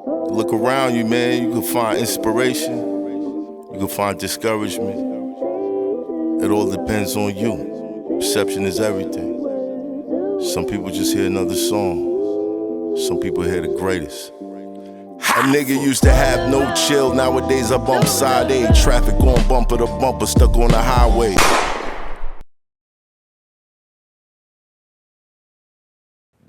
Look around you, man. You can find inspiration. You can find discouragement. It all depends on you. Perception is everything. Some people just hear another song. Some people hear the greatest. A nigga used to have no chill. Nowadays I bump side A. Traffic going bumper to bumper, stuck on the highway.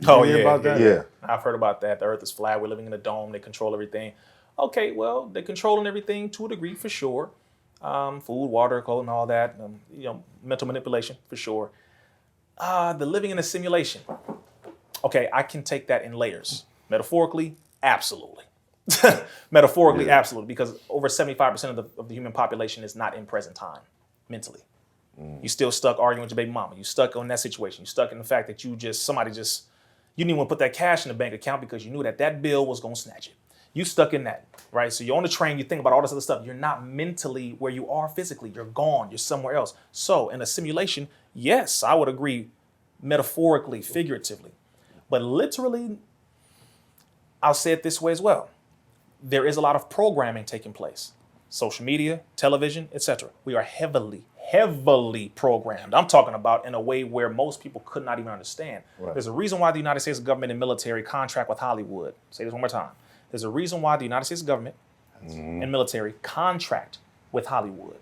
Oh, yeah, about that? Yeah. I've heard about that. The earth is flat. We're living in a dome. They control everything. Okay, well, they're controlling everything to a degree for sure. Food, water, clothing, all that. Mental manipulation for sure. The living in a simulation. Okay, I can take that in layers. Metaphorically, absolutely. Metaphorically, absolutely, because over 75% of the human population is not in present time mentally. You still stuck arguing with your baby mama. You stuck on that situation. You stuck in the fact that you didn't even want to put that cash in the bank account because you knew that bill was going to snatch it. You stuck in that, right? So you're on the train, you think about all this other stuff. You're not mentally where you are physically. You're gone. You're somewhere else. So in a simulation, yes, I would agree metaphorically, figuratively. But literally, I'll say it this way as well. There is a lot of programming taking place. Social media, television, etc. We are heavily programmed. I'm talking about in a way where most people could not even understand. Right. There's a reason why the United States government and military contract with Hollywood. Say this one more time. There's a reason why the United States government and military contract with Hollywood,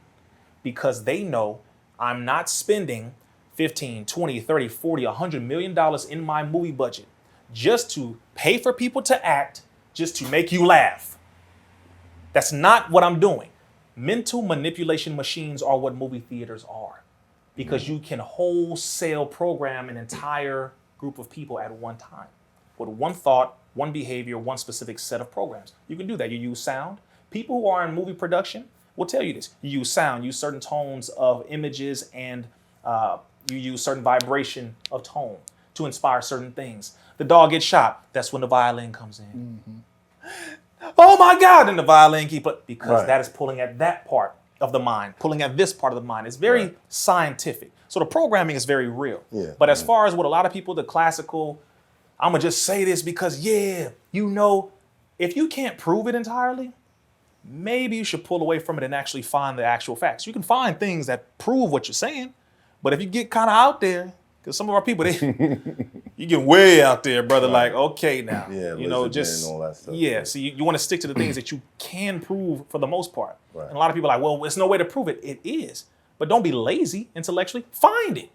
because they know I'm not spending 15, 20, 30, 40, $100 million in my movie budget just to pay for people to act, just to make you laugh. That's not what I'm doing. Mental manipulation machines are what movie theaters are, because you can wholesale program an entire group of people at one time with one thought, one behavior, one specific set of programs. You can do that. You use sound. People who are in movie production will tell you this. You use sound, use certain tones of images, and you use certain vibration of tone to inspire certain things. The dog gets shot. That's when the violin comes in. Oh my God, and the violin keep it, because that is pulling at that part of the mind, pulling at this part of the mind. It's very scientific. So the programming is very real. Yeah. But as far as what a lot of people, the classical, I'm gonna just say this because, if you can't prove it entirely, maybe you should pull away from it and actually find the actual facts. You can find things that prove what you're saying, but if you get kind of out there, because some of our people, you get way out there, brother. Like, okay, now, just all that stuff. So you want to stick to the things that you can prove for the most part. Right. And a lot of people are like, well, there's no way to prove it. It is, but don't be lazy intellectually. Find it.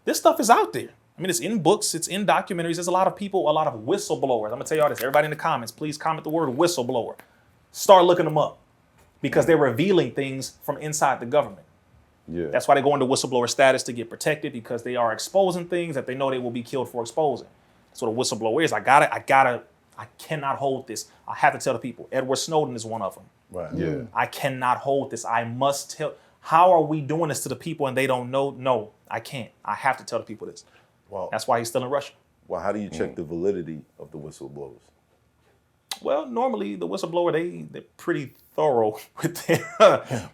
This stuff is out there. I mean, it's in books, it's in documentaries. There's a lot of people, a lot of whistleblowers. I'm gonna tell you all this. Everybody in the comments, please comment the word whistleblower. Start looking them up, because they're revealing things from inside the government. Yeah. That's why they go into whistleblower status, to get protected, because they are exposing things that they know they will be killed for exposing. That's what a whistleblower is. I cannot hold this. I have to tell the people. Edward Snowden is one of them. Right. Yeah. I cannot hold this. I must tell. How are we doing this to the people and they don't know? No, I can't. I have to tell the people this. Wow. That's why he's still in Russia. Well, how do you check the validity of the whistleblowers? Well, normally the whistleblower, they're pretty thorough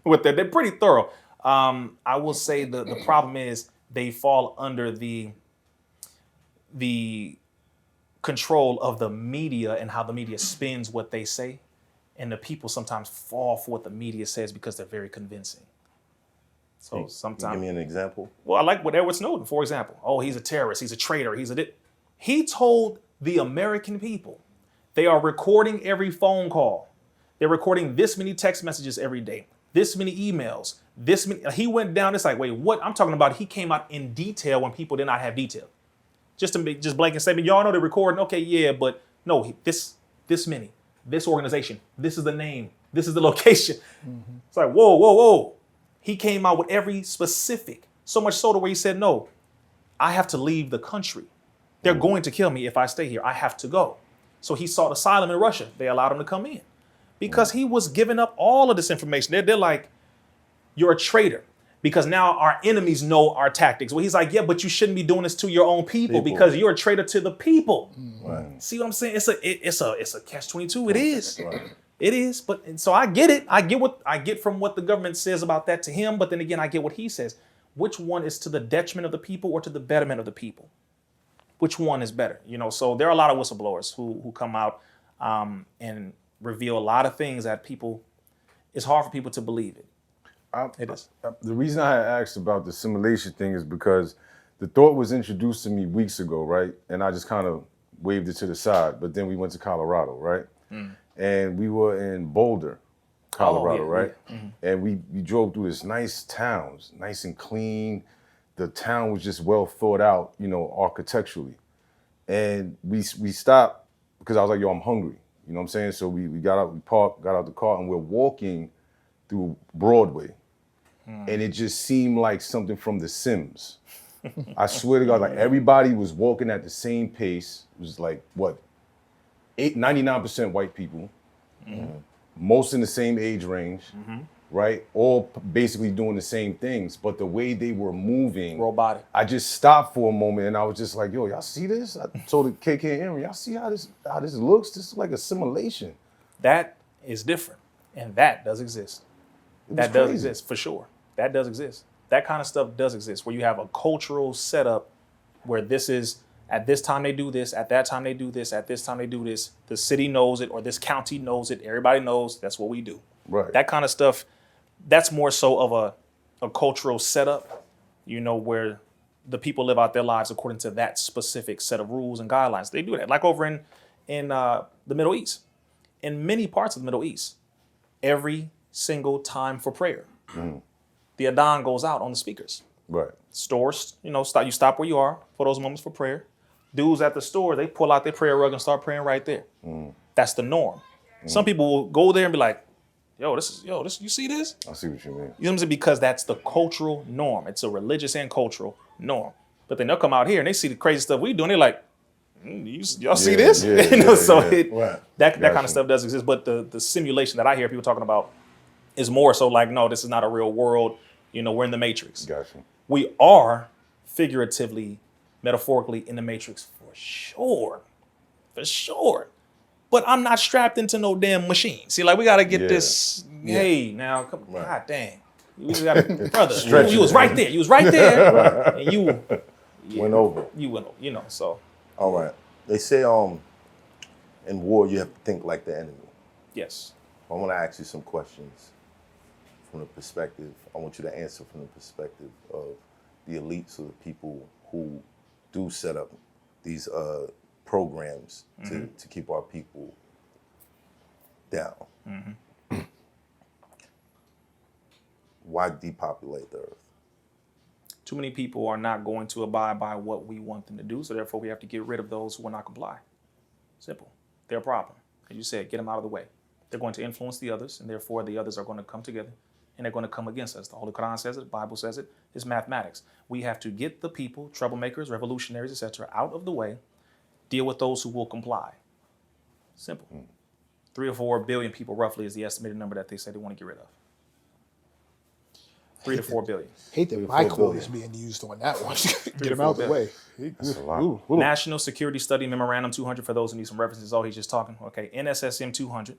with they're pretty thorough. I will say the problem is they fall under the control of the media and how the media spins what they say. And the people sometimes fall for what the media says because they're very convincing. So sometimes. Give me an example. Well, I like what Edward Snowden, for example. Oh, he's a terrorist. He's a traitor. He told the American people they are recording every phone call. They're recording this many text messages every day, this many emails, this many. He went down. It's like, wait, what? I'm talking about. He came out in detail when people did not have detail. Just blanket statement. Y'all know they're recording. Okay, yeah, but no, this many, this organization, this is the name, this is the location. Mm-hmm. It's like, whoa. He came out with every specific, so much so to where he said, no, I have to leave the country. They're going to kill me if I stay here. I have to go. So he sought asylum in Russia. They allowed him to come in because he was giving up all of this information. They're like, you're a traitor because now our enemies know our tactics. Well, he's like, yeah, but you shouldn't be doing this to your own people because you're a traitor to the people. Right. See what I'm saying? It's a catch-22. It is. Right. It is. But so I get it. I get from what the government says about that to him. But then again, I get what he says. Which one is to the detriment of the people or to the betterment of the people? Which one is better? So there are a lot of whistleblowers who come out and reveal a lot of things that it's hard for people to believe it. It is. The reason I asked about the simulation thing is because the thought was introduced to me weeks ago, right? And I just kind of waved it to the side. But then we went to Colorado, right? And we were in Boulder, Colorado, right? Yeah. And we drove through this nice towns, nice and clean. The town was just well thought out, you know, architecturally. And we stopped because I was like, yo, I'm hungry. You know what I'm saying? So we got out, we parked, got out the car, and we're walking through Broadway. And it just seemed like something from The Sims. I swear to God, like everybody was walking at the same pace. It was like, what, 99% white people, most in the same age range, right? All basically doing the same things, but the way they were moving, robotic. I just stopped for a moment and I was just like, yo, y'all see this? I told the KK and Aaron, y'all see how this looks? This is like a simulation. That is different, and that does exist. That does exist, for sure. That does exist. That kind of stuff does exist, where you have a cultural setup where this is, at this time they do this, at that time they do this, at this time they do this. The city knows it, or this county knows it. Everybody knows that's what we do. Right. That kind of stuff, that's more so of a cultural setup, you know, where the people live out their lives according to that specific set of rules and guidelines. They do that. Like over in the Middle East. In many parts of the Middle East, every single time for prayer, the adhan goes out on the speakers. Right. Stores, you know, you stop where you are for those moments for prayer. Dudes at the store, they pull out their prayer rug and start praying right there. That's the norm. Some people will go there and be like, yo, you see this? I see what you mean. You know what I'm saying? Because that's the cultural norm. It's a religious and cultural norm. But then they'll come out here and they see the crazy stuff we do and they're like, y'all see this? That kind of stuff does exist. But the simulation that I hear people talking about is more so like, no, this is not a real world. You know, we're in the Matrix. Gotcha. We are figuratively, metaphorically in the Matrix for sure. For sure. But I'm not strapped into no damn machine. See, like we got to get this. Hey, now, come on. God dang. We just got to, brother, you was right there. You was right there. And you went over. You went over, you know, so. All right. They say in war, you have to think like the enemy. Yes. I want to ask you some questions from the perspective, I want you to answer from the perspective of the elites or the people who do set up these programs to keep our people down. Why depopulate the earth? Too many people are not going to abide by what we want them to do, so therefore we have to get rid of those who will not comply. Simple. They're a problem. As you said, get them out of the way. They're going to influence the others, and therefore the others are going to come together, and they're going to come against us. The Holy Quran says it, the Bible says it, it's mathematics. We have to get the people, troublemakers, revolutionaries, etc., out of the way, deal with those who will comply. Simple. 3 or 4 billion people roughly is the estimated number that they say they want to get rid of. 3 to 4 billion. Hate that my code is being used on that one. Get them out the way. That's a lot. National Security Study Memorandum 200, for those who need some references. Oh, he's just talking. Okay, NSSM 200.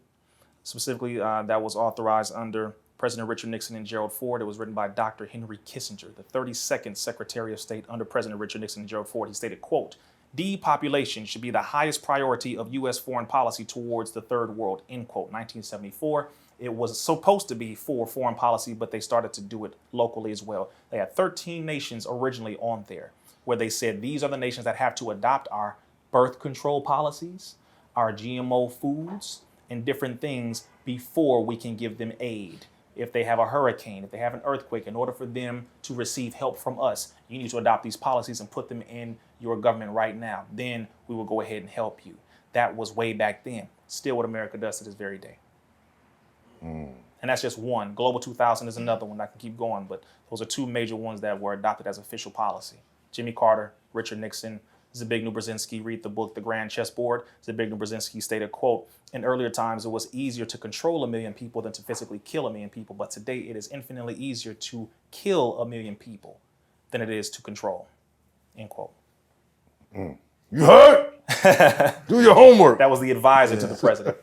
Specifically, that was authorized under President Richard Nixon and Gerald Ford. It was written by Dr. Henry Kissinger, the 32nd Secretary of State under President Richard Nixon and Gerald Ford. He stated, quote, depopulation should be the highest priority of U.S. foreign policy towards the third world, end quote. 1974. It was supposed to be for foreign policy, but they started to do it locally as well. They had 13 nations originally on there, where they said these are the nations that have to adopt our birth control policies, our GMO foods, and different things before we can give them aid. If they have a hurricane, if they have an earthquake, in order for them to receive help from us, you need to adopt these policies and put them in your government right now. Then we will go ahead and help you. That was way back then. Still what America does to this very day. And that's just one. Global 2000 is another one. I can keep going, but those are 2 major ones that were adopted as official policy. Jimmy Carter, Richard Nixon, Zbigniew Brzezinski, read the book, The Grand Chessboard. Zbigniew Brzezinski stated, quote, in earlier times, it was easier to control 1 million people than to physically kill 1 million people. But today it is infinitely easier to kill 1 million people than it is to control, end quote. You heard? Do your homework. That was the advisor to the president.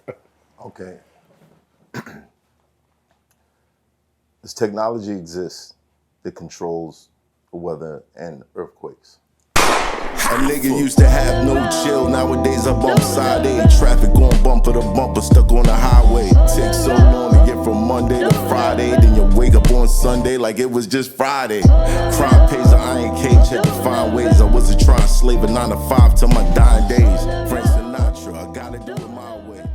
Okay. Does technology exist that controls the weather and earthquakes? A nigga used to have no chill, nowadays I bump side A. Traffic going bumper to bumper, stuck on the highway. Takes so long to get from Monday to Friday, then you wake up on Sunday like it was just Friday. Crime pays an iron cage, had to find ways. I wasn't trying to slave a 9 to 5 till my dying days. Frank Sinatra, I gotta do it my way.